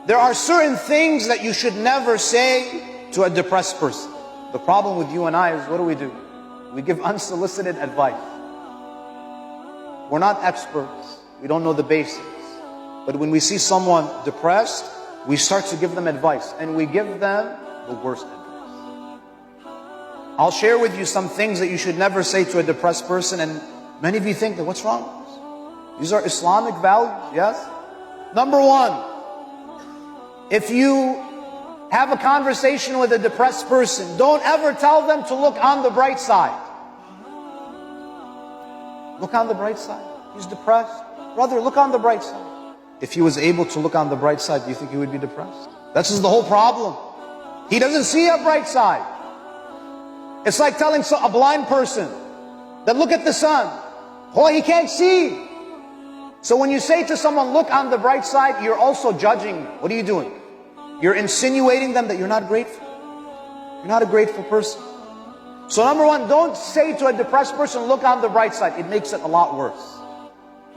There are certain things that you should never say to a depressed person. The problem with you and I is, what do? We give unsolicited advice. We're not experts. We don't know the basics. But when we see someone depressed, we start to give them advice, and we give them the worst advice. I'll share with you some things that you should never say to a depressed person, and many of you think that, what's wrong with this? These are Islamic values, yes? Number one, if you have a conversation with a depressed person, don't ever tell them to look on the bright side. Look on the bright side. He's depressed. Brother, look on the bright side. If he was able to look on the bright side, do you think he would be depressed? That's just the whole problem. He doesn't see a bright side. It's like telling a blind person that look at the sun. Oh, he can't see. So when you say to someone, look on the bright side, you're also judging. What are you doing? You're insinuating them that you're not grateful. You're not a grateful person. So number one, don't say to a depressed person, look on the bright side. It makes it a lot worse.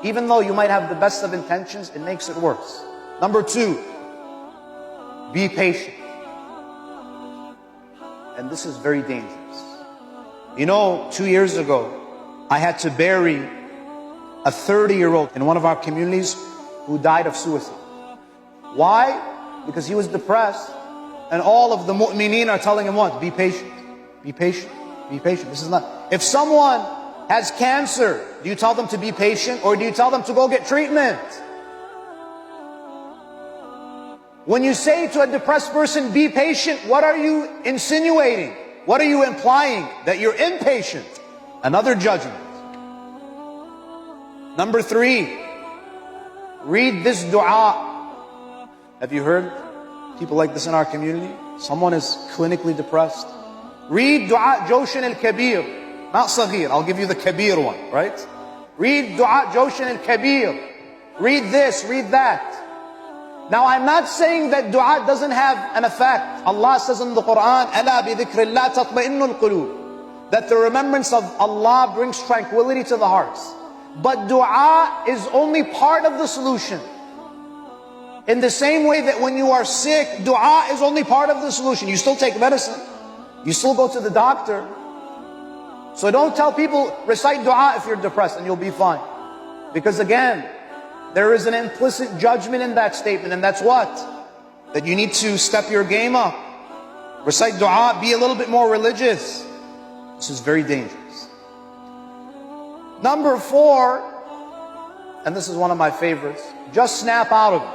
Even though you might have the best of intentions, it makes it worse. Number two, be patient. And this is very dangerous. You know, 2 years ago, I had to bury a 30-year-old in one of our communities who died of suicide. Why? Because he was depressed, and all of the mu'mineen are telling him what? Be patient. Be patient. Be patient. This is not... If someone has cancer, do you tell them to be patient, or do you tell them to go get treatment? When you say to a depressed person, be patient, what are you insinuating? What are you implying? That you're impatient. Another judgment. Number three, read this dua. Have you heard people like this in our community? Someone is clinically depressed. Read dua Joshan al-Kabir. Not Saghir, I'll give you the Kabir one, right? Read dua Joshan al-Kabir. Read this, read that. Now I'm not saying that dua doesn't have an effect. Allah says in the Quran, أَلَا بِذِكْرِ اللَّهِ تَطْمَئِنُّ الْقُلُوبِ, that the remembrance of Allah brings tranquility to the hearts. But dua is only part of the solution. In the same way that when you are sick, dua is only part of the solution. You still take medicine. You still go to the doctor. So don't tell people, recite dua if you're depressed and you'll be fine. Because again, there is an implicit judgment in that statement, and that's what? That you need to step your game up. Recite dua, be a little bit more religious. This is very dangerous. Number four, and this is one of my favorites, just snap out of it.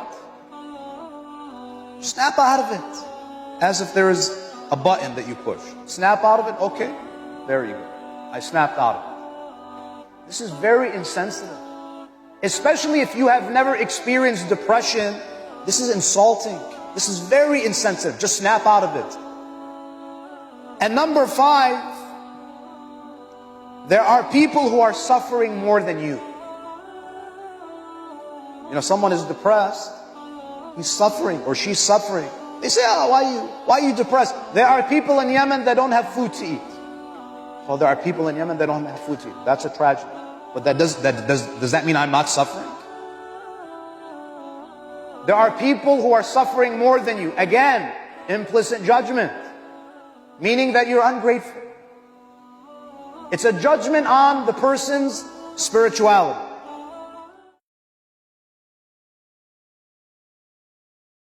Snap out of it. As if there is a button that you push. Snap out of it, okay, there you go. I snapped out of it. This is very insensitive. Especially if you have never experienced depression, this is insulting. This is very insensitive. Just snap out of it. And number five, there are people who are suffering more than you. You know, someone is depressed, he's suffering or she's suffering. They say, oh, why are you depressed? There are people in Yemen that don't have food to eat. So there are people in Yemen that don't have food to eat. That's a tragedy. But does that mean I'm not suffering? There are people who are suffering more than you. Again, implicit judgment. Meaning that you're ungrateful. It's a judgment on the person's spirituality.